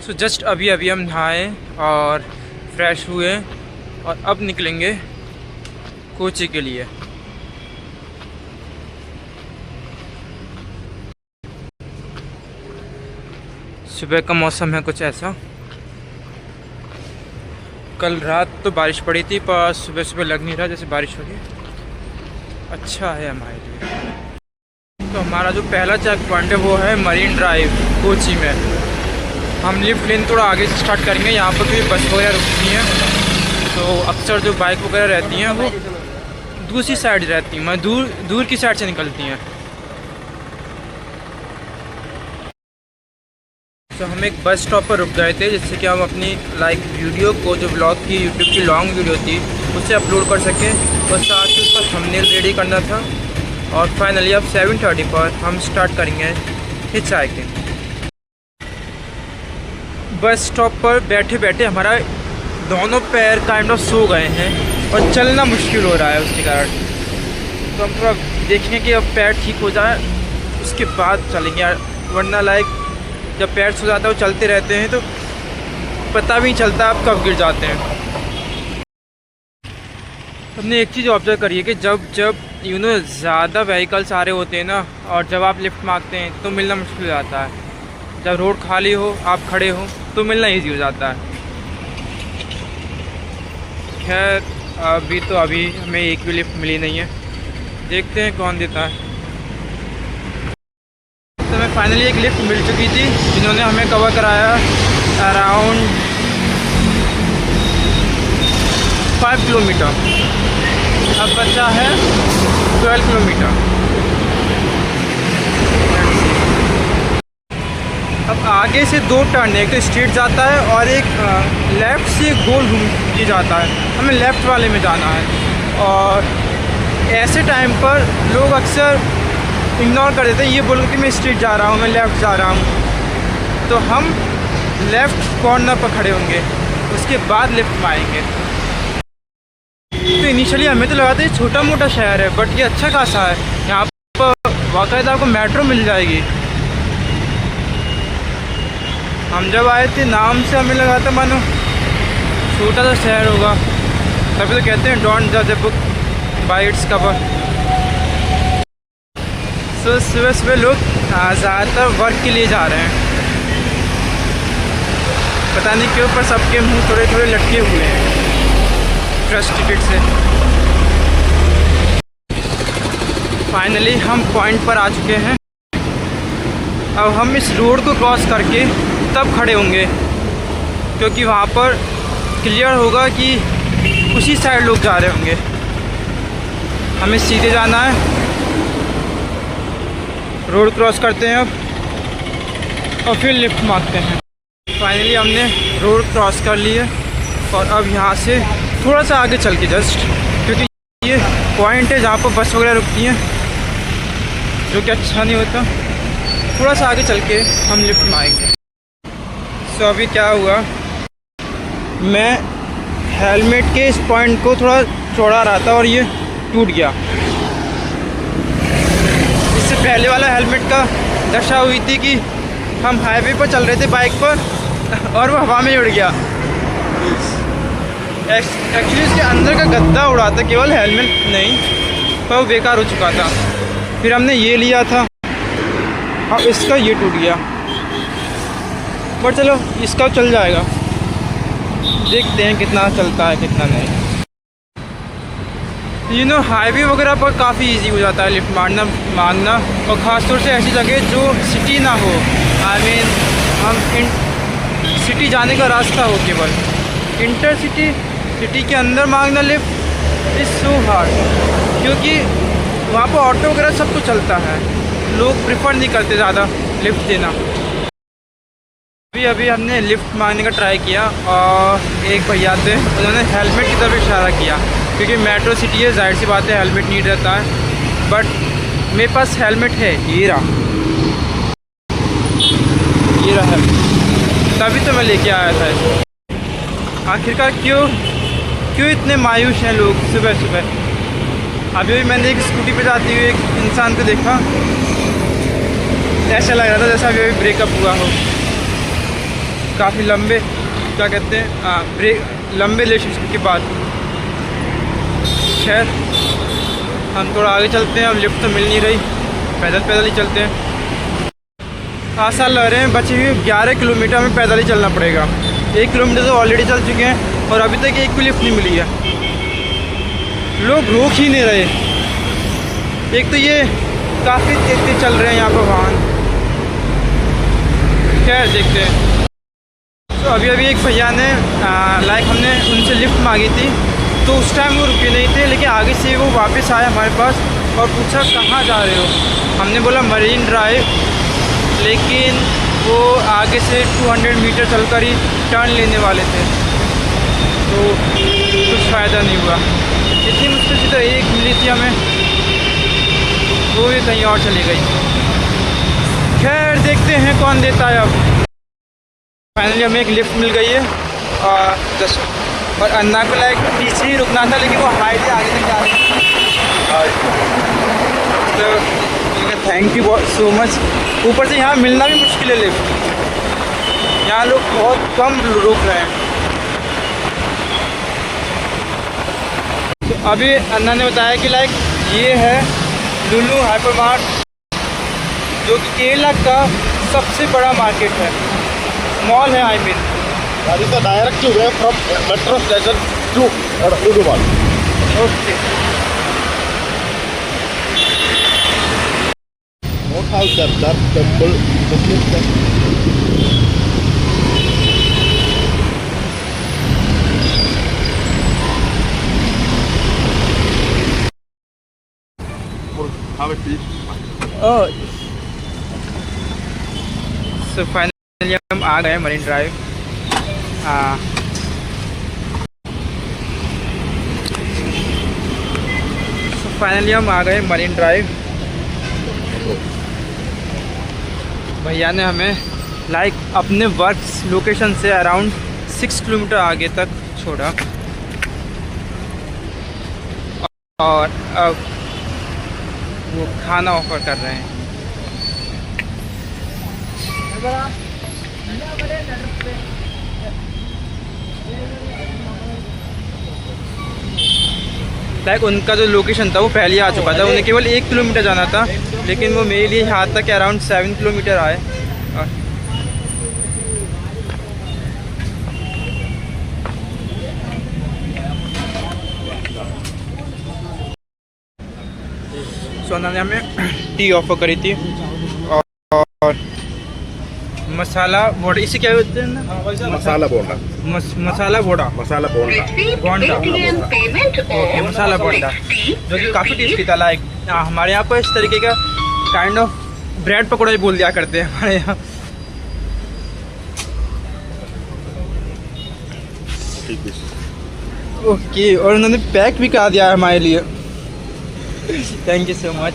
So just अभी अभी हम नहाए और फ्रेश हुए और अब निकलेंगे कोची के लिए। सुबह का मौसम है कुछ ऐसा। कल रात तो बारिश पड़ी थी पर सुबह सुबह लग नहीं रहा जैसे बारिश होगी। अच्छा है हमारे लिए। तो हमारा जो पहला चेक पॉइंट है वो है मरीन ड्राइव कोची में। हम लिफ्ट लेन थोड़ा आगे से स्टार्ट करेंगे। यहाँ पर भी बस वगैरह रुकती हैं, तो अक्सर जो बाइक वगैरह रहती हैं वो दूसरी साइड रहती हैं, मतलब दूर की साइड से निकलती हैं। तो हम एक बस स्टॉप पर रुक गए थे जिससे कि हम अपनी वीडियो को, जो ब्लॉग की यूट्यूब की लॉन्ग वीडियो थी, उसे अपलोड कर सकें और साथ ही उसका थंबनेल रेडी करना था। और फाइनली अब 7:30 पर हम स्टार्ट करेंगे हिचहाइकिंग। बस स्टॉप पर बैठे बैठे हमारा दोनों पैर काइंड ऑफ सो गए हैं और चलना मुश्किल हो रहा है उसके कारण। तो हम थोड़ा देखेंगे कि अब पैर ठीक हो जाए उसके बाद चलेंगे यार, वरना जब पैर सो जाता है वो चलते रहते हैं तो पता भी नहीं चलता आप कब गिर जाते हैं। हमने एक चीज़ ऑब्जर्व करी है कि जब ज़्यादा व्हीकल्स आ रहे होते हैं ना, और जब आप लिफ्ट मांगते हैं तो मिलना मुश्किल हो जाता है। जब रोड खाली हो, आप खड़े हो, तो मिलना ईजी हो जाता है। खैर अभी हमें एक भी लिफ्ट मिली नहीं है, देखते हैं कौन देता है। तो हमें फाइनली एक लिफ्ट मिल चुकी थी जिन्होंने हमें कवर कराया अराउंड 5 किलोमीटर। अब बचा है 12 किलोमीटर। अब आगे से 2 टर्न है, एक तो स्ट्रेट जाता है और एक लेफ़्ट से गोल घूम के जाता है। हमें लेफ़्ट वाले में जाना है। और ऐसे टाइम पर लोग अक्सर इग्नोर कर देते हैं, ये बोल कि मैं स्ट्रेट जा रहा हूँ, मैं लेफ़्ट जा रहा हूँ। तो हम लेफ़्ट कॉर्नर पर खड़े होंगे, उसके बाद लिफ्ट में आएंगे। तो इनिशियली हमें तो लगा था ये छोटा मोटा शहर है, बट ये अच्छा खासा है। यहाँ पर वाक़ई आपको मेट्रो मिल जाएगी। हम जब आए थे नाम से हमें लगा था मानो छोटा सा शहर होगा, तभी तो कहते हैं डोंट जज a book by its cover. So सुबह सुबह लोग ज़्यादातर वर्क के लिए जा रहे हैं, पता नहीं क्यों, पर सबके मुंह थोड़े थोड़े लटके हुए हैं ट्रस्ट टिकट से। फाइनली हम पॉइंट पर आ चुके हैं। अब हम इस रोड को क्रॉस करके तब खड़े होंगे, क्योंकि वहाँ पर क्लियर होगा कि उसी साइड लोग जा रहे होंगे। हमें सीधे जाना है, रोड क्रॉस करते हैं अब और फिर लिफ्ट मांगते हैं। फाइनली हमने रोड क्रॉस कर ली है और अब यहाँ से थोड़ा सा आगे चल के जस्ट, क्योंकि ये पॉइंट है जहाँ पर बस वगैरह रुकती हैं, जो कि अच्छा नहीं होता। थोड़ा सा आगे चल के हम लिफ्ट में आएंगे। सो अभी क्या हुआ, मैं हेलमेट के इस पॉइंट को थोड़ा चौड़ा रहा था और ये टूट गया। इससे पहले वाला हेलमेट का दशा हुई थी कि हम हाईवे पर चल रहे थे बाइक पर और वो हवा में उड़ गया। एक्चुअली इसके अंदर का गद्दा उड़ा था, केवल हेलमेट नहीं, पर वो बेकार हो चुका था। फिर हमने ये लिया था, अब इसका ये टूट गया, बट चलो इसका चल जाएगा। देखते हैं कितना चलता है कितना नहीं। हाईवे वगैरह पर काफ़ी इजी हो जाता है लिफ्ट मांगना, और ख़ासतौर से ऐसी जगह जो सिटी ना हो। हम सिटी जाने का रास्ता हो, केवल इंटर सिटी के अंदर मांगना लिफ्ट इज़ सो हार्ड, क्योंकि वहाँ पर ऑटो वगैरह सब कुछ चलता है, लोग प्रेफर नहीं करते ज़्यादा लिफ्ट देना। अभी हमने लिफ्ट मांगने का ट्राई किया और एक भैया थे, उन्होंने हेलमेट की तरफ इशारा किया, क्योंकि मेट्रो सिटी है, जाहिर सी बात है हेलमेट नीड रहता है। बट मेरे पास हेलमेट है, ये रहा है, तभी तो मैं लेके आया था। आखिरकार क्यों इतने मायूस हैं लोग सुबह सुबह। अभी भी मैंने एक स्कूटी पे जाती हुई एक इंसान को देखा, ऐसा लग रहा था जैसा अभी ब्रेकअप हुआ हो। काफ़ी लंबे क्या कहते हैं लंबे रिलेशनशिप के बाद। खैर हम थोड़ा आगे चलते हैं, अब लिफ्ट तो मिल नहीं रही, पैदल पैदल ही चलते हैं। आसान लग रहे हैं, बचे हुए 11 किलोमीटर में पैदल ही चलना पड़ेगा। 1 किलोमीटर तो ऑलरेडी चल चुके हैं और अभी तक एक भी लिफ्ट नहीं मिली है। लोग रोक ही नहीं रहे। एक तो ये काफ़ी तेज चल रहे हैं यहाँ पर वाहन। खैर देखते हैं। तो अभी एक भैया ने लाइक हमने उनसे लिफ्ट मांगी थी, तो उस टाइम वो रुके नहीं थे, लेकिन आगे से वो वापस आए हमारे पास और पूछा कहाँ जा रहे हो। हमने बोला मरीन ड्राइव, लेकिन वो आगे से 200 मीटर चलकर ही टर्न लेने वाले थे, तो कुछ फ़ायदा नहीं हुआ। इतनी मुश्किल से तो एक मिली थी हमें, वो भी कहीं और चली गई। खैर देखते हैं कौन देता है। अब फाइनली हमें एक लिफ्ट मिल गई है और अन्ना को लाइक पीछे ही रुकना था, लेकिन वो हाइट से आगे तक जा रही है। तो थैंक यू सो मच। ऊपर से यहाँ मिलना भी मुश्किल है लिफ्ट, यहाँ लोग बहुत कम रुक रहे हैं। तो अभी अन्ना ने बताया कि लाइक ये है लुलु हाइपर मार्ट, जो कि केरला का सबसे बड़ा मार्केट है, मॉल है। I mean direct way from metro station to Lulu mall. Okay. What house that temple? Oh, so finally हम आ गए मरीन ड्राइव। फाइनली हम आ गए मरीन ड्राइव। भैया ने हमें लाइक अपने वर्क लोकेशन से अराउंड 6 किलोमीटर आगे तक छोड़ा और अब वो खाना ऑफर कर रहे हैं। लाइक उनका जो लोकेशन था वो पहले आ चुका था, उन्हें केवल 1 किलोमीटर जाना था, लेकिन वो मेरे लिए यहाँ तक अराउंड 7 किलोमीटर आए। सोना ने हमें टी ऑफर करी थी और मसाला बोंडा, इसे क्या बोलते हैं ना? मसाला बोंडा। मसाला बोंडा। मसाला बोंडा। बोंडा। ओके, मसाला बोंडा, जो कि काफ़ी टेस्टी था। लाइक हमारे यहाँ पर इस तरीके का काइंड ऑफ ब्रेड पकौड़ा ही बोल दिया करते हैं हमारे यहाँ। ओके, और उन्होंने पैक भी करा दिया है हमारे लिए। Thank you so much.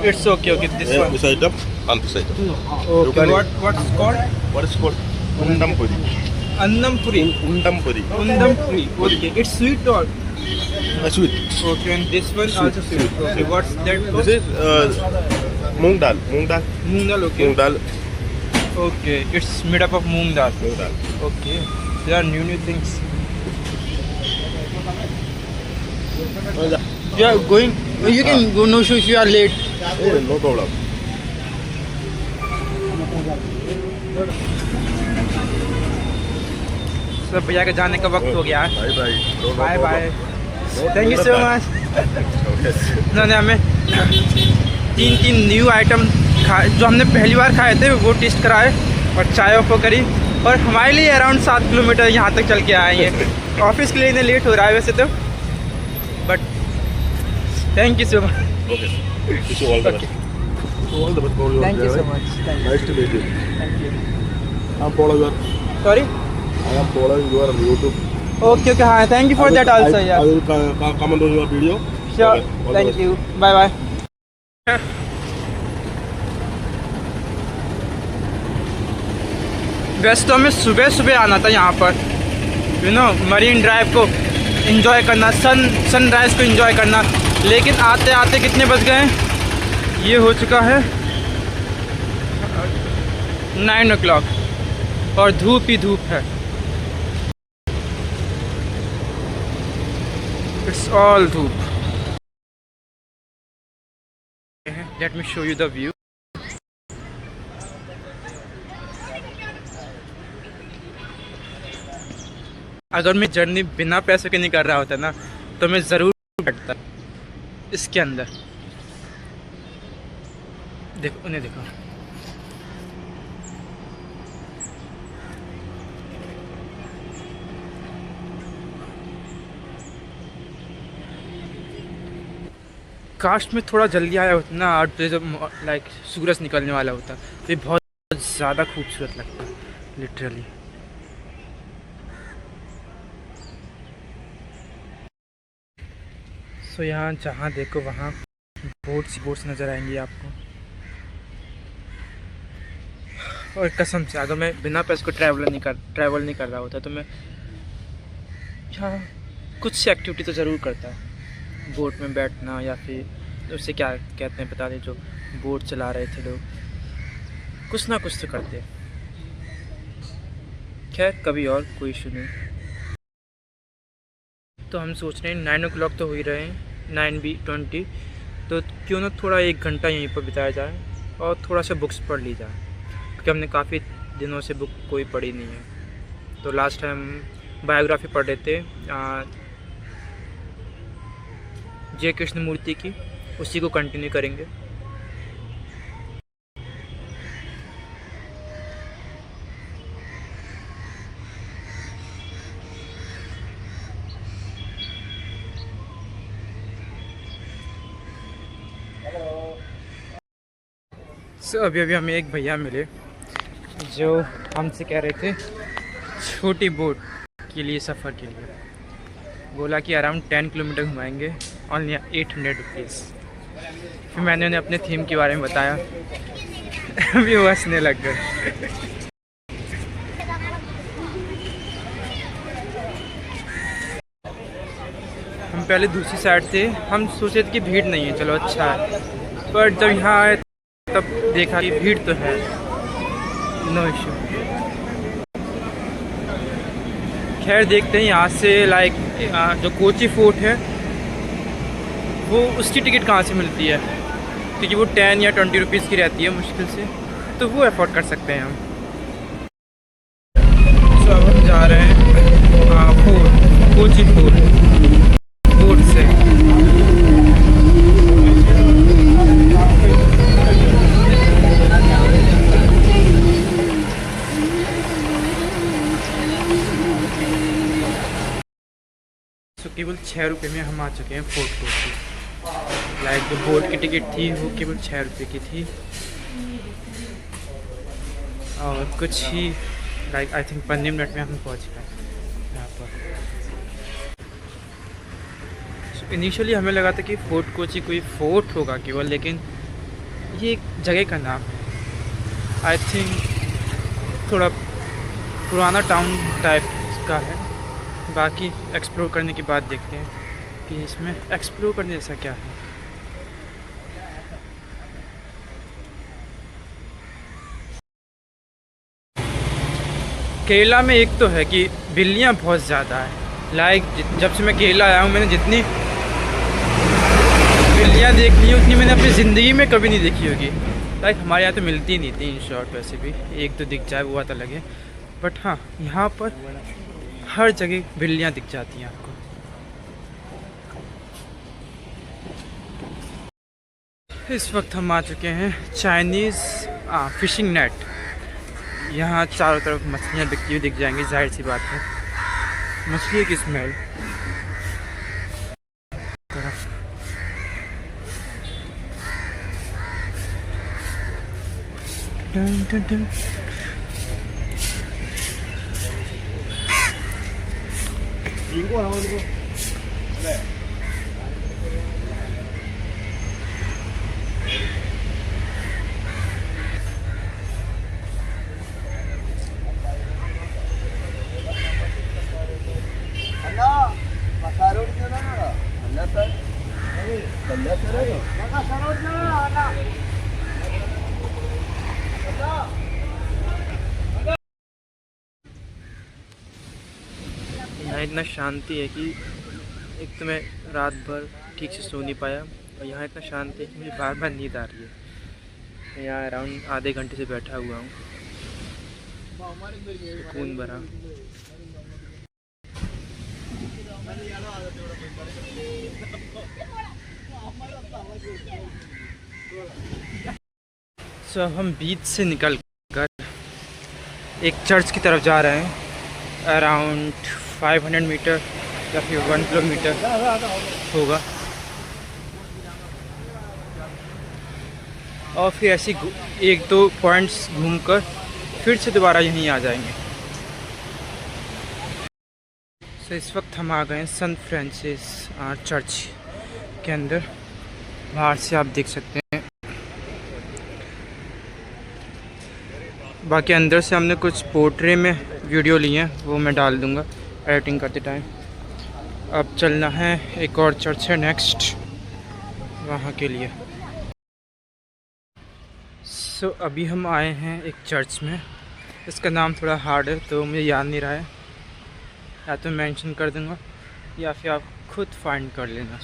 It's okay. This one. This item and this item. Okay. What's called? What is called? Undam puri. Annam puri. Undam puri. Undam puri. Okay. It's sweet or? Sweet. Okay. And this one also sweet. Okay. What's that called? This is moong dal. Moong dal. Moong dal. Okay. Moong dal. Okay. It's made up of moong dal. Moong dal. Okay. There are new things. You are going. You can go. No issue if you are late. Hey, no problem. सब भैया के जाने का वक्त हो गया है। Bye bye. Bye bye. Thank you so much. उन्होंने हमें 3 न्यू आइटम खाए, जो हमने पहली बार खाए थे वो टेस्ट कराए और चाय ऑफर करी, और हमारे लिए अराउंड 7 किलोमीटर यहाँ तक चल के आए हैं। ऑफिस के लिए इन्हें लेट हो रहा है वैसे तो, but thank you so much. Okay. Wish you all the best. All the best for your Thank you so journey. much. Nice to meet you. Thank you. I am follower. Sorry? I am following your YouTube. Okay, हाँ, thank you for that also, I yeah. will comment on your video. Sure, Okay, all the thank best. you. Bye bye. वैसे तो हमें सुबह सुबह आना था यहाँ पर, मरीन ड्राइव को एंजॉय करना, सनराइज़ को एंजॉय करना, लेकिन आते आते कितने बज गए? ये हो चुका है 9 o'clock और धूप ही धूप है। इट्स ऑल धूप। Let me show you the view. अगर मैं जर्नी बिना पैसे के नहीं कर रहा होता ना तो मैं ज़रूर बैठता इसके अंदर। देखो उन्हें देखो, काश में थोड़ा जल्दी आया होता ना 8 बजे, जब लाइक सूरज निकलने वाला होता तो ये बहुत ज़्यादा खूबसूरत लगता लिटरली। सो यहाँ जहाँ देखो वहाँ बोट्स नज़र आएंगी आपको। और कसम से अगर मैं बिना पैसे को ट्रैवल नहीं कर रहा होता तो मैं यहाँ कुछ से एक्टिविटी तो ज़रूर करता। बोट में बैठना या फिर उससे क्या कहते हैं पता नहीं, जो बोट चला रहे थे लोग, कुछ ना कुछ तो करते। खैर कभी और, कोई इशू नहीं। तो हम सोच रहे हैं 9 o'clock तो हो ही रहे हैं, 9:20, तो क्यों ना थोड़ा 1 घंटा यहीं पर बिताया जाए और थोड़ा सा बुक्स पढ़ ली जाए, क्योंकि हमने काफ़ी दिनों से बुक कोई पढ़ी नहीं है। तो लास्ट टाइम बायोग्राफी पढ़ रहे थे जे कृष्णमूर्ति की, उसी को कंटिन्यू करेंगे। अभी हमें एक भैया मिले जो हमसे कह रहे थे छोटी बोट के लिए सफ़र के लिए, बोला कि अराउंड 10 किलोमीटर घुमाएंगे, ओनली 800 रुपीज़। फिर मैंने उन्हें अपने थीम के बारे में बताया, अभी वो हंसने लग गए। हम पहले दूसरी साइड थे, हम सोचे थे कि भीड़ नहीं है, चलो अच्छा है, पर जब यहाँ आए तब देखा कि भीड़ तो है। No issue. खैर देखते हैं यहाँ से लाइक जो कोची फोर्ट है वो उसकी टिकट कहाँ से मिलती है, क्योंकि वो 10 या 20 रुपीज़ की रहती है मुश्किल से, तो वो अफोर्ड कर सकते हैं हम। तो अब हम जा रहे हैं कोची फोर्ट से। तो केवल 6 रुपये में हम आ चुके हैं फोर्ट कोची। लाइक जो बोट की टिकट थी वो केवल 6 रुपये की थी, और कुछ ही लाइक आई थिंक 15 मिनट में हम पहुंच गए यहाँ पर। इनिशियली हमें लगा था कि फोर्ट कोची कोई फोर्ट होगा केवल, लेकिन ये एक जगह का नाम है। आई थिंक थोड़ा पुराना टाउन टाइप का है। बाकी एक्सप्लोर करने के बाद देखते हैं कि इसमें एक्सप्लोर करने जैसा क्या है। केरला में एक तो है कि बिल्लियाँ बहुत ज़्यादा है। लाइक जब से मैं केरला आया हूँ मैंने जितनी बिल्लियाँ देख ली हैं उतनी मैंने अपनी ज़िंदगी में कभी नहीं देखी होगी। लाइक हमारे यहाँ तो मिलती नहीं थी इन शॉर्ट, वैसे भी एक तो दिख जाए वो बात अलग है, बट हाँ यहाँ पर हर जगह बिल्लियाँ दिख जाती हैं आपको। इस वक्त हम आ चुके हैं चाइनीज़ फिशिंग नेट। यहाँ चारों तरफ मछलियाँ बिकती हुई दिख जाएंगी, जाहिर सी बात है, मछली की स्मेल। Done done done. इतना शांति है कि एक तो मैं रात भर ठीक से सो नहीं पाया, और यहाँ इतना शांति है कि मुझे बार बार नींद आ रही है। मैं यहाँ अराउंड आधे घंटे से बैठा हुआ हूँ, सुकून भरा। सो हम बीच से निकल कर एक चर्च की तरफ जा रहे हैं। अराउंड 500 मीटर या फिर 1 किलोमीटर होगा, और फिर ऐसे एक दो पॉइंट्स घूमकर फिर से दोबारा यहीं आ जाएंगे। तो इस वक्त हम आ गए हैं सेंट फ्रांसिस चर्च के अंदर। बाहर से आप देख सकते हैं। बाकी अंदर से हमने कुछ पोर्ट्रे में वीडियो लिए हैं, वो मैं डाल दूंगा एडिटिंग करते टाइम। अब चलना है, एक और चर्च है नेक्स्ट, वहाँ के लिए। सो अभी हम आए हैं एक चर्च में। इसका नाम थोड़ा हार्ड है तो मुझे याद नहीं रहा है, या तो मेंशन कर दूंगा या फिर आप खुद फाइंड कर लेना।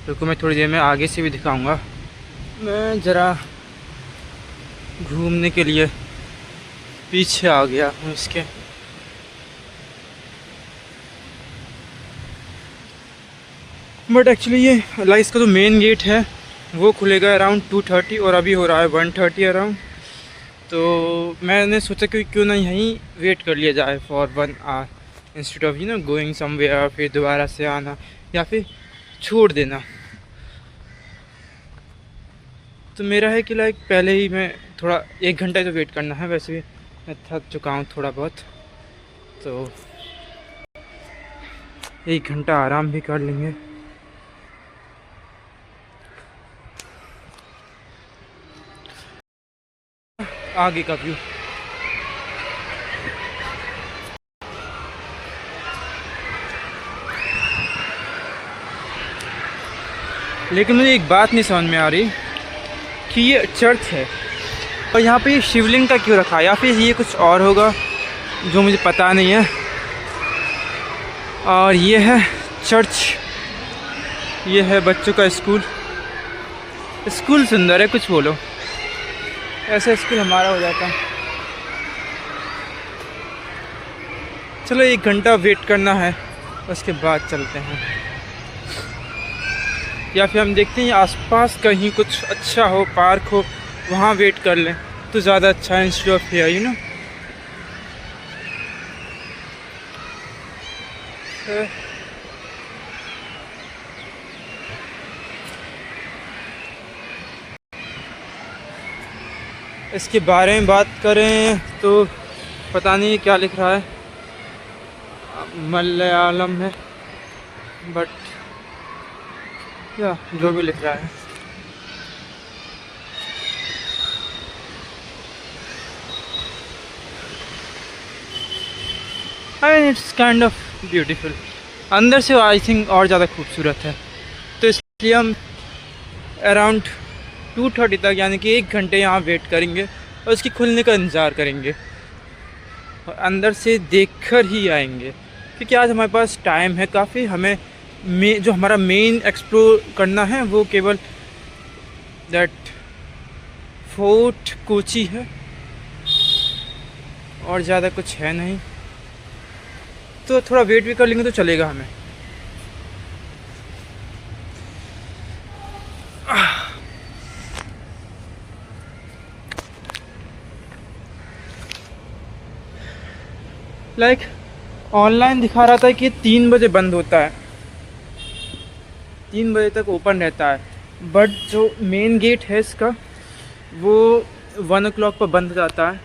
रुको, मैं थोड़ी देर में आगे से भी दिखाऊंगा। मैं ज़रा घूमने के लिए पीछे आ गया हूँ इसके। बट एक्चुअली ये लाइक इसका जो मेन गेट है वो खुलेगा अराउंड 2:30 और अभी हो रहा है 1:30 अराउंड। तो मैंने सोचा कि क्यों ना यहीं वेट कर लिया जाए for 1 hour instead of going somewhere, फिर दोबारा से आना या फिर छोड़ देना। तो मेरा है कि लाइक पहले ही मैं थोड़ा 1 घंटा तो वेट करना है। वैसे भी मैं थक चुका हूँ थोड़ा बहुत, तो 1 घंटा आराम भी कर लेंगे। आगे का व्यू लेकिन मुझे एक बात नहीं समझ में आ रही कि ये चर्च है और यहाँ पे ये शिवलिंग का क्यों रखा है, या फिर ये कुछ और होगा जो मुझे पता नहीं है। और ये है चर्च, ये है बच्चों का स्कूल। स्कूल सुंदर है, कुछ बोलो, ऐसा स्कूल हमारा हो जाता। चलो 1 घंटा वेट करना है, उसके बाद चलते हैं। या फिर हम देखते हैं आसपास कहीं कुछ अच्छा हो, पार्क हो, वहाँ वेट कर लें तो ज़्यादा अच्छा है instead of here you know. इसके बारे में बात करें तो पता नहीं क्या लिख रहा है, मलयालम है, बट या जो भी लिख रहा है। I mean it's kind of beautiful. अंदर से आई थिंक और ज़्यादा खूबसूरत है, तो इसलिए हम अराउंड 2:30 तक यानी कि 1 घंटे यहाँ वेट करेंगे और उसके खुलने का इंतज़ार करेंगे और अंदर से देखकर ही आएंगे, क्योंकि आज हमारे पास टाइम है काफ़ी। हमें जो हमारा मेन एक्सप्लोर करना है वो केवल दैट फोर्ट कोची है और ज़्यादा कुछ है नहीं। तो थोड़ा वेट भी कर लेंगे तो चलेगा हमें। लाइक ऑनलाइन दिखा रहा था कि 3 बजे बंद होता है, 3 बजे तक ओपन रहता है, बट जो मेन गेट है इसका वो 1 o'clock पर बंद हो जाता है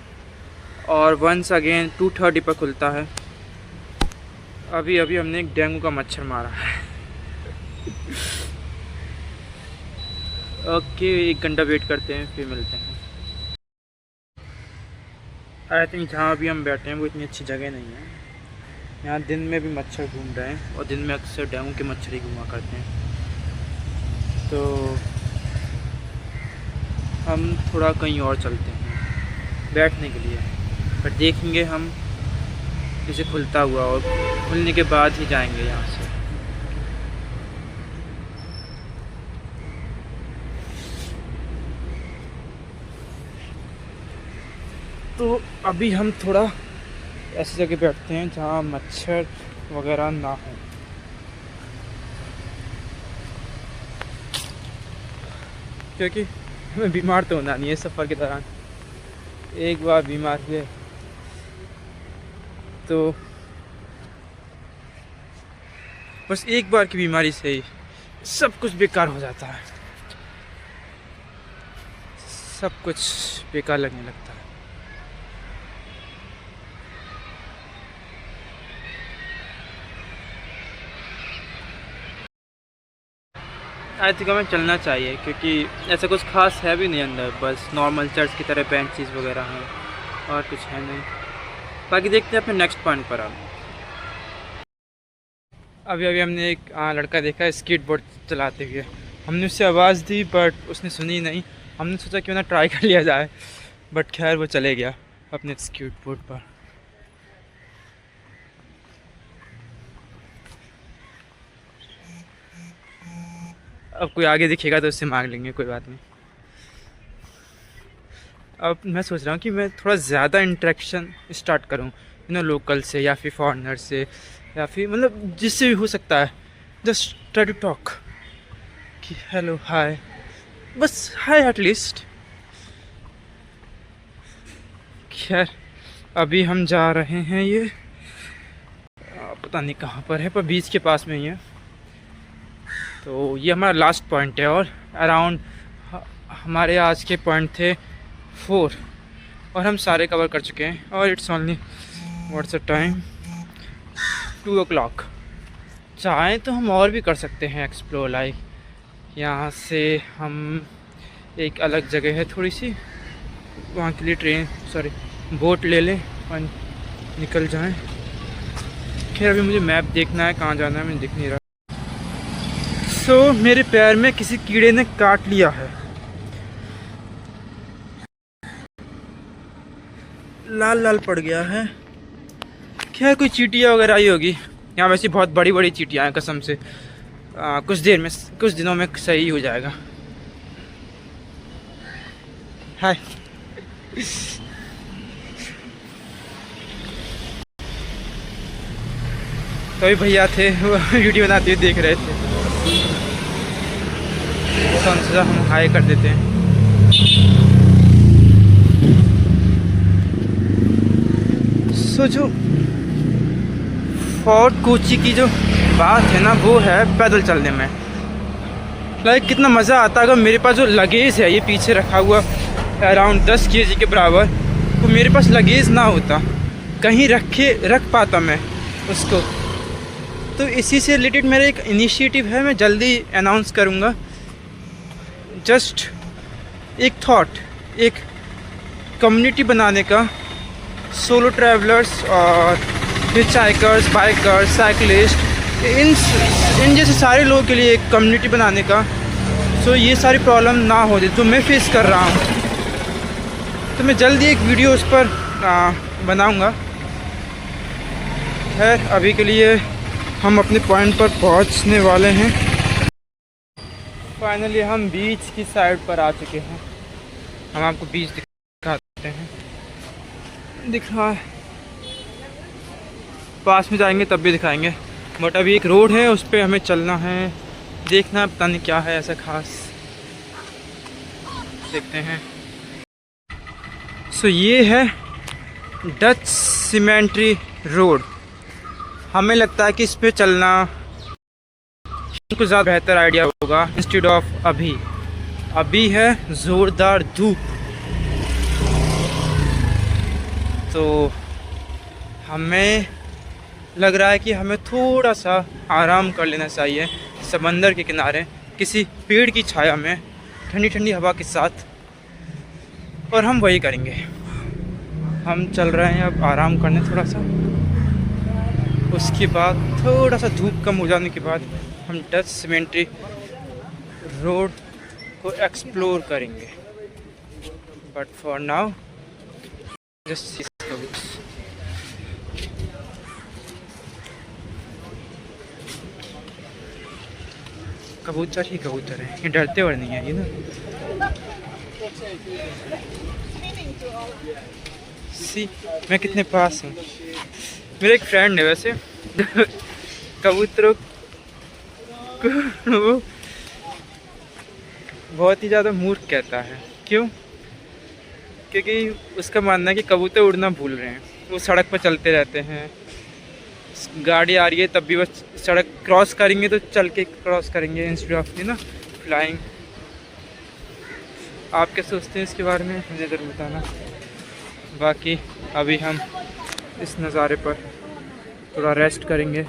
और वंस अगेन 2:30 पर खुलता है। अभी अभी हमने एक डेंगू का मच्छर मारा है। ओके, 1 घंटा वेट करते हैं, फिर मिलते हैं। आई थिंक जहाँ अभी हम बैठे हैं वो इतनी अच्छी जगह नहीं है। यहाँ दिन में भी मच्छर घूम रहे हैं और दिन में अक्सर डेंगू के मच्छर ही घूमा करते हैं। तो हम थोड़ा कहीं और चलते हैं बैठने के लिए। पर देखेंगे हम इसे खुलता हुआ, और खुलने के बाद ही जाएंगे यहाँ से। तो अभी हम थोड़ा ऐसी जगह बैठते हैं जहाँ मच्छर वगैरह ना हो। क्योंकि हमें बीमार तो होना नहीं है सफ़र के दौरान। एक बार बीमार हुए तो बस एक बार की बीमारी से ही सब कुछ बेकार हो जाता है, सब कुछ बेकार लगने लगता है। आई थिंक हमें चलना चाहिए, क्योंकि ऐसा कुछ खास है भी नहीं अंदर, बस नॉर्मल चर्च की तरह बेंचेस वगैरह हैं और कुछ है नहीं। बाकी देखते हैं अपने नेक्स्ट पॉइंट पर। अभी हमने एक लड़का देखा स्केट बोर्ड चलाते हुए। हमने उससे आवाज़ दी बट उसने सुनी नहीं। हमने सोचा क्यों ना ट्राई कर लिया जाए, बट खैर वो चले गया अपने स्केट बोर्ड पर। अब कोई आगे दिखेगा तो उससे मांग लेंगे, कोई बात नहीं। अब मैं सोच रहा हूँ कि मैं थोड़ा ज़्यादा इंटरेक्शन स्टार्ट करूँ लोकल से या फिर फॉरेनर से, या फिर मतलब जिससे भी हो सकता है। जस्ट ट्राई टू टॉक कि हेलो हाय, बस हाय एटलीस्ट। खैर अभी हम जा रहे हैं, ये पता नहीं कहाँ पर है, पर बीच के पास में ही है। तो ये हमारा लास्ट पॉइंट है, और अराउंड हमारे आज के पॉइंट थे 4 और हम सारे कवर कर चुके हैं। और it's only what's the time 2 o'clock। चाहें तो हम और भी कर सकते हैं एक्सप्लोर, लाइक यहाँ से हम एक अलग जगह है थोड़ी सी, वहाँ के लिए बोट ले लें और निकल जाएं। खैर अभी मुझे मैप देखना है कहाँ जाना है, मुझे दिख नहीं रहा। मेरे पैर में किसी कीड़े ने काट लिया है, लाल लाल पड़ गया है। खैर कोई चींटियाँ वगैरह आई होगी यहाँ, वैसे बहुत बड़ी बड़ी चींटियाँ हैं कसम से। कुछ दिनों में सही हो जाएगा। हाय तो अभी भैया थे वो वीडियो बनाते हुए देख रहे थे, तो हम सोचा हम हाय कर देते हैं। जो फोर्ट कोची की जो बात है ना, वो है पैदल चलने में। लाइक कितना मज़ा आता अगर मेरे पास जो लगेज है ये पीछे रखा हुआ अराउंड 10 kg के बराबर, तो मेरे पास लगेज ना होता, कहीं रख पाता मैं उसको। तो इसी से रिलेटेड मेरा एक इनिशिएटिव है, मैं जल्दी अनाउंस करूँगा। जस्ट एक थॉट, एक कम्युनिटी बनाने का, सोलो ट्रैवलर्स और हिचहाइकर्स, बाइकर्स, साइकिलिस्ट, इन जैसे सारे लोगों के लिए एक कम्युनिटी बनाने का, सो ये सारी प्रॉब्लम ना हो जाए जो मैं फेस कर रहा हूँ। तो मैं जल्दी एक वीडियो उस पर बनाऊँगा। खैर अभी के लिए हम अपने पॉइंट पर पहुँचने वाले हैं। फाइनली हम बीच की साइड पर आ चुके हैं। हम आपको बीच दिखाते हैं, दिख रहा है, पास में जाएंगे तब भी दिखाएंगे। बट अभी एक रोड है उस पर हमें चलना है, देखना है, पता नहीं क्या है ऐसा खास, देखते हैं। सो ये है डच सीमेंट्री रोड। हमें लगता है कि इस पे चलना कुछ ज़्यादा बेहतर आइडिया होगा इंस्टेड ऑफ अभी है ज़ोरदार धूप। तो हमें लग रहा है कि हमें थोड़ा सा आराम कर लेना चाहिए समंदर के किनारे, किसी पेड़ की छाया में, ठंडी ठंडी हवा के साथ, और हम वही करेंगे। हम चल रहे हैं अब आराम करने थोड़ा सा, उसके बाद थोड़ा सा धूप कम हो जाने के बाद हम डच सीमेंट्री रोड को एक्सप्लोर करेंगे। But for now just birds. कबूतर ही कबूतर है, ये डरते और नहीं है ये ना। सी मैं कितने पास हूँ। मेरा एक फ्रेंड है वैसे कबूतरों को वो बहुत ही ज़्यादा मूर्ख कहता है। क्यों? क्योंकि उसका मानना है कि कबूतर उड़ना भूल रहे हैं। वो सड़क पर चलते रहते हैं, गाड़ी आ रही है तब भी वो सड़क क्रॉस करेंगे तो चल के क्रॉस करेंगे इंस्टेड ऑफ ना फ्लाइंग। आप क्या सोचते हैं इसके बारे में मुझे ज़रूर बताना। बाकी अभी हम इस नज़ारे पर थोड़ा रेस्ट करेंगे,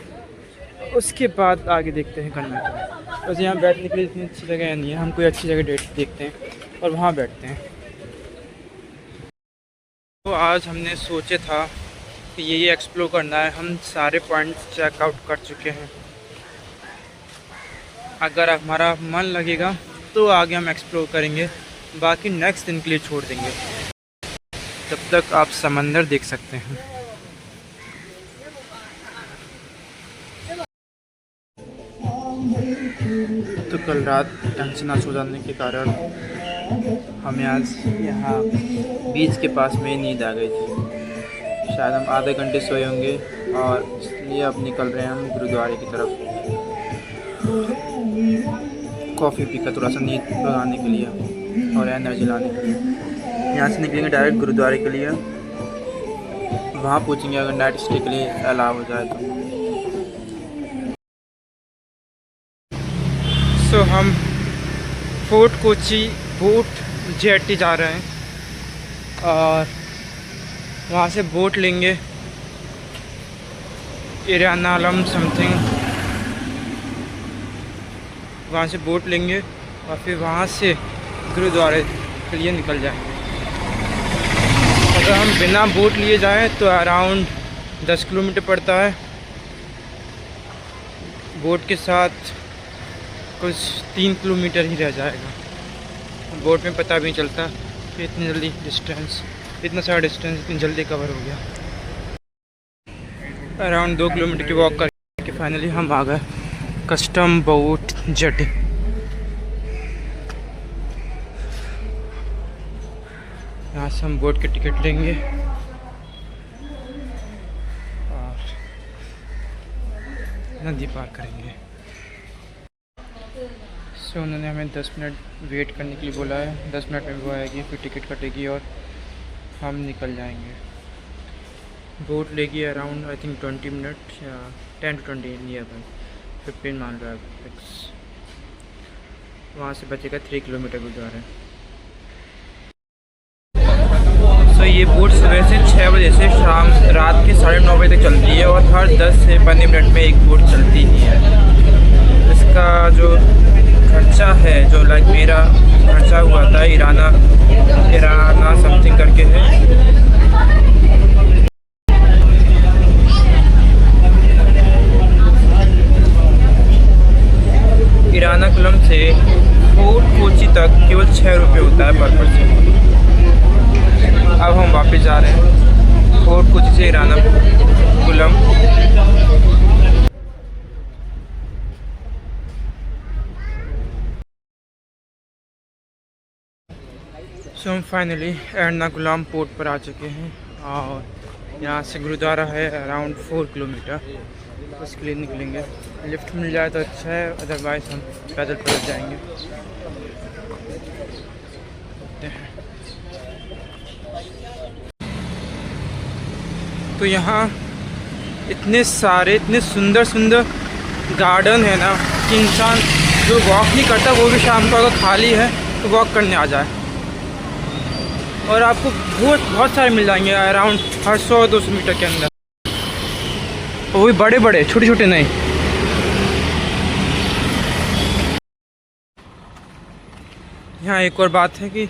उसके बाद आगे देखते हैं करना क्या। बस यहाँ बैठने के लिए इतनी अच्छी जगह नहीं है, हम कोई अच्छी जगह देखते हैं और वहाँ बैठते हैं। तो आज हमने सोचे था कि ये एक्सप्लोर करना है। हम सारे पॉइंट्स चेकआउट कर चुके हैं। अगर हमारा मन लगेगा तो आगे हम एक्सप्लोर करेंगे, बाकी नेक्स्ट दिन के लिए छोड़ देंगे। तब तक आप समंदर देख सकते हैं। तो कल रात ढंग से ना सो जाने के कारण हमें आज यहाँ बीच के पास में नींद आ गई थी। शायद हम आधे घंटे सोए होंगे और इसलिए अब निकल रहे हैं हम गुरुद्वारे की तरफ कॉफ़ी पीकर थोड़ा सा नींद भगाने के लिए और एनर्जी लाने के लिए। यहाँ से निकलेंगे डायरेक्ट गुरुद्वारे के लिए, वहाँ पूछेंगे अगर नाइट स्टे के लिए अलाउ हो जाए तो। सो हम फोर्ट कोची बोट जेटी जा रहे हैं और वहाँ से बोट लेंगे इरानालम समथिंग, वहाँ से बोट लेंगे और फिर वहाँ से गुरुद्वारे के लिए निकल जाएंगे। अगर हम बिना बोट लिए जाएं तो अराउंड 10 किलोमीटर पड़ता है। बोट के साथ कुछ 3 किलोमीटर ही रह जाएगा। बोट में पता भी नहीं चलता कि इतनी जल्दी डिस्टेंस, इतना सारा डिस्टेंस इतनी जल्दी कवर हो गया। अराउंड 2 किलोमीटर की वॉक करके फाइनली हम आ गए कस्टम बोट जेटी। यहाँ से हम बोट की टिकट लेंगे और नदी पार करेंगे। सो उन्होंने हमें 10 मिनट वेट करने के लिए बोला है। 10 मिनट में वो आएगी, फिर टिकट कटेगी और हम निकल जाएंगे। बोट लेगी अराउंड आई थिंक 20 मिनट या 10 to 20 नियर बाई 15 मान रहा है फिक्स। वहाँ से बचेगा 3 किलोमीटर गुरुद्वारा। सो ये बोट सुबह से 6 बजे से शाम रात के 9:30 बजे तक चलती है और हर 10 से 15 मिनट में एक बोट चलती ही है। इसका जो खर्चा है, जो लाइक मेरा खर्चा हुआ था इराना समथिंग करके है। इरानाकुलम से फोर्ट कोची तक केवल 6 रुपये होता है पर पर्सन। अब हम वापस जा रहे हैं फोर्ट कोची से इरानाकुलम। सो हम फाइनली एर्नाकुलम पोर्ट पर आ चुके हैं और यहाँ से गुरुद्वारा है अराउंड 4 किलोमीटर। उसके लिए निकलेंगे। लिफ्ट मिल जाए तो अच्छा है, अदरवाइज़ हम पैदल पैदल जाएंगे। तो यहाँ इतने सारे इतने सुंदर सुंदर गार्डन है ना कि इंसान जो वॉक नहीं करता वो भी शाम को अगर खाली है तो वॉक करने आ जाए। और आपको बहुत सारे मिल जाएंगे अराउंड हर 100-200 मीटर के अंदर। वो भी बड़े बड़े, छोटे छोटे नहीं। यहाँ एक और बात है कि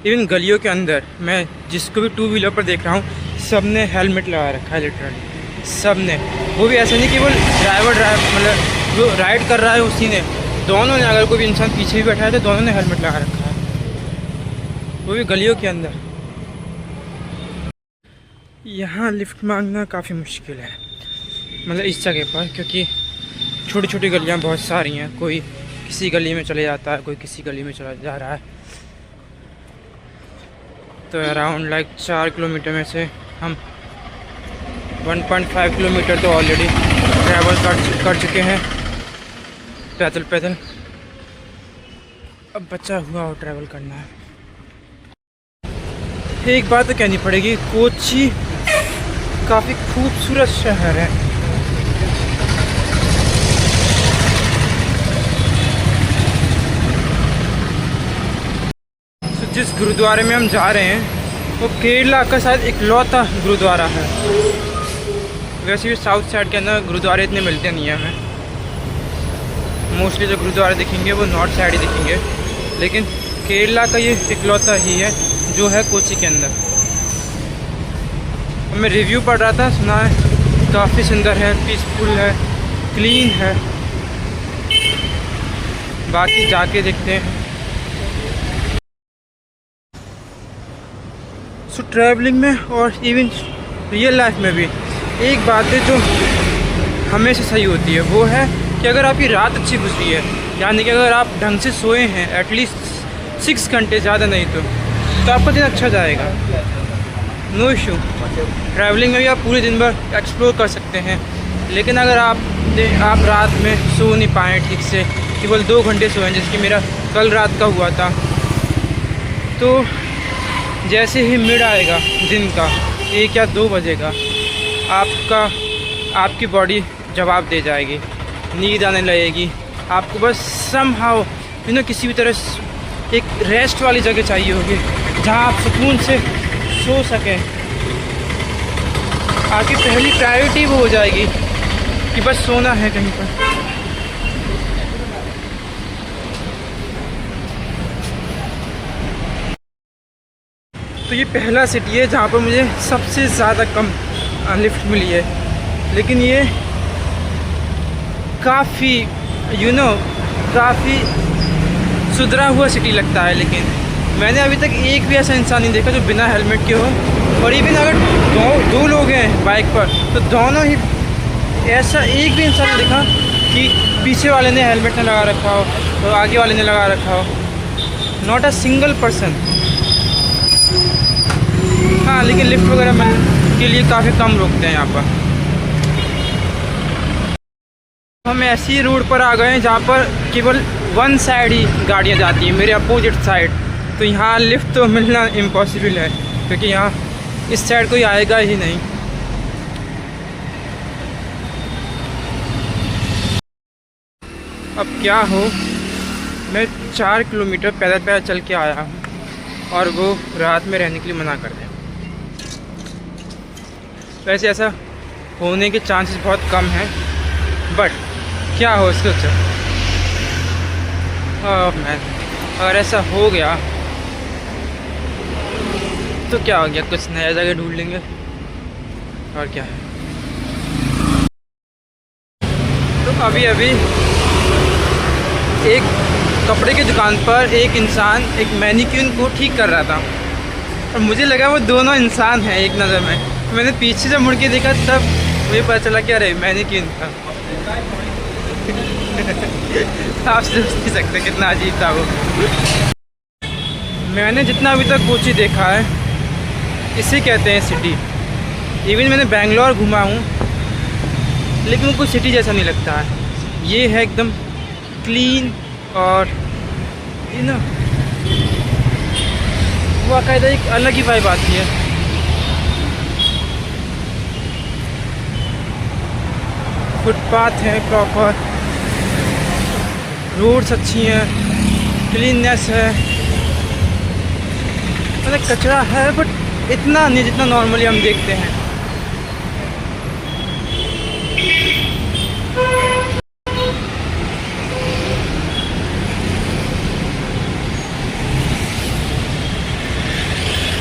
इवन गलियों के अंदर मैं जिसको भी 2 व्हीलर पर देख रहा हूँ सब ने हेलमेट लगा रखा है, लिटरली सब ने। वो भी ऐसा नहीं कि वो ड्राइवर मतलब जो राइड कर रहा है उसी ने, दोनों ने। अगर कोई भी इंसान पीछे भी बैठा है तो दोनों ने हेलमेट लगा रखा है, वो भी गलियों के अंदर। यहाँ लिफ्ट मांगना काफ़ी मुश्किल है, मतलब इस जगह पर, क्योंकि छोटी छोटी गलियाँ बहुत सारी हैं। कोई किसी गली में चले जाता है, कोई किसी गली में चला जा रहा है। तो अराउंड लाइक 4 किलोमीटर में से हम 1.5 किलोमीटर तो ऑलरेडी ट्रैवल कर चुके हैं पैदल पैदल। अब बचा हुआ और ट्रैवल करना है। एक बात तो कहनी पड़ेगी, कोची काफ़ी खूबसूरत शहर है। तो जिस गुरुद्वारे में हम जा रहे हैं वो केरला का शायद इकलौता गुरुद्वारा है। वैसे भी साउथ साइड के अंदर गुरुद्वारे इतने मिलते नहीं हैं हमें। मोस्टली जो गुरुद्वारे दिखेंगे वो नॉर्थ साइड ही दिखेंगे, लेकिन केरला का ये इकलौता ही है जो है कोची के अंदर। मैं रिव्यू पढ़ रहा था, सुना है काफ़ी सुंदर है, पीसफुल है, क्लीन है। बाकी जाके देखते हैं। सो ट्रैवलिंग में और इवन रियल लाइफ में भी एक बात है जो हमेशा सही होती है, वो है कि अगर आपकी रात अच्छी गुजरी है, यानी कि अगर आप ढंग से सोए हैं एटलीस्ट 6 घंटे, ज़्यादा नहीं तो आपका दिन अच्छा जाएगा। No issue. ट्रैवलिंग में भी आप पूरे दिन भर एक्सप्लोर कर सकते हैं, लेकिन अगर आप रात में सो नहीं पाएँ ठीक से, केवल 2 घंटे सोएं, जैसे कि मेरा कल रात का हुआ था, तो जैसे ही मिड आएगा दिन का 1 या 2 बजे का, आपकी बॉडी जवाब दे जाएगी, नींद आने लगेगी। आपको बस समहाउ किसी भी तरह एक रेस्ट वाली जगह चाहिए होगी जहाँ आप सुकून से सो सकें। आपकी पहली प्रायोरिटी वो हो जाएगी कि बस सोना है कहीं पर। तो ये पहला सिटी है जहाँ पर मुझे सबसे ज़्यादा कम लिफ्ट मिली है, लेकिन ये काफ़ी काफ़ी सुधरा हुआ सिटी लगता है। लेकिन मैंने अभी तक एक भी ऐसा इंसान नहीं देखा जो बिना हेलमेट के हो। और इवन अगर दो लोग हैं बाइक पर, तो दोनों ही ऐसा एक भी इंसान नहीं देखा कि पीछे वाले ने हेलमेट न लगा रखा हो और आगे वाले ने लगा रखा हो। Not a single person. हाँ, लेकिन लिफ्ट वगैरह के लिए काफ़ी कम रुकते हैं यहाँ पर। हम ऐसी रोड पर आ गए हैं जहाँ पर केवल वन साइड ही गाड़ियाँ जाती हैं, मेरे अपोजिट साइड। तो यहाँ लिफ्ट तो मिलना इम्पॉसिबल है, क्योंकि यहाँ इस साइड कोई आएगा ही नहीं। अब क्या हो, मैं 4 किलोमीटर पैदल चल के आया हूँ और वो रात में रहने के लिए मना कर दें। वैसे ऐसा होने के चांसेस बहुत कम हैं, बट क्या हो सोचो, मैन अगर ऐसा हो गया तो क्या हो गया, कुछ नया जगह ढूंढ लेंगे और क्या है। तो अभी एक कपड़े की दुकान पर एक इंसान एक मैनिक्विन को ठीक कर रहा था और मुझे लगा वो दोनों इंसान हैं एक नज़र में। मैंने पीछे जब मुड़ के देखा तब मुझे पता चला कि अरे मैनिक्विन था। आप सोच नहीं सकते कितना अजीब था वो। मैंने जितना अभी तक कोची देखा है, इसे कहते हैं सिटी। इवन मैंने बेंगलोर घूमा हूँ, लेकिन वो कोई सिटी जैसा नहीं लगता है। ये है एकदम क्लीन और बाकायदा एक अलग ही वाइब आती है। फुटपाथ है प्रॉपर, रोड्स अच्छी हैं, क्लीननेस है, मतलब कचरा है बट इतना नहीं जितना नॉर्मली हम देखते हैं।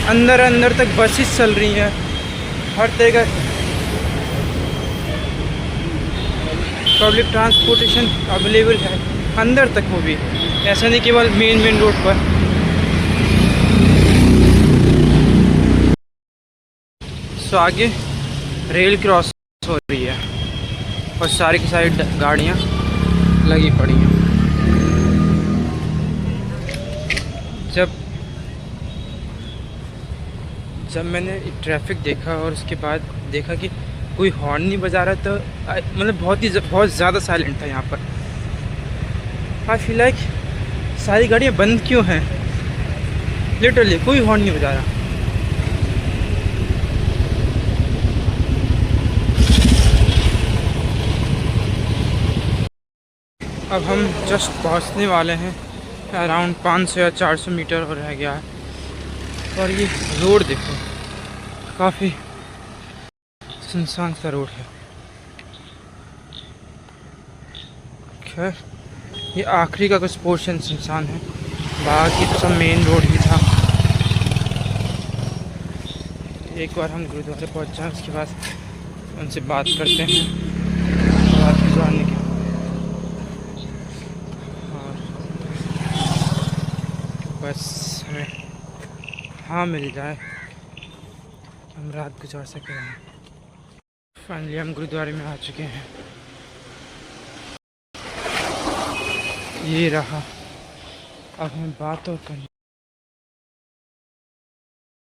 अंदर तक बसेस चल रही हैं, हर तरह का पब्लिक ट्रांसपोर्टेशन अवेलेबल है अंदर तक, वो भी ऐसा नहीं केवल मेन रोड पर। सो आगे रेल क्रॉस हो रही है और सारी की सारी गाड़ियाँ लगी पड़ी हैं। जब मैंने ट्रैफिक देखा और उसके बाद देखा कि कोई हॉर्न नहीं बजा रहा, तो मतलब बहुत ज़्यादा साइलेंट था यहाँ पर। आई फील लाइक सारी गाड़ियाँ बंद क्यों हैं, लिटरली कोई हॉर्न नहीं बजा रहा। अब हम जस्ट पहुँचने वाले हैं, अराउंड 500 या 400 मीटर और रह गया है। और ये रोड देखो, काफ़ी सुनसान सा रोड है। खैर ये आखिरी का कुछ पोर्शन सुनसान है, बाकी तो सब मेन रोड ही था। एक बार हम गुरुद्वारे पहुंच जाएं, उसके बाद उनसे बात करते हैं बात गुजारने की। और बस हमें हाँ मिल जाए, हम रात गुजार सकें। फाइनली हम गुरुद्वारे में आ चुके हैं। ये रहा, अब हमें बात और करनी।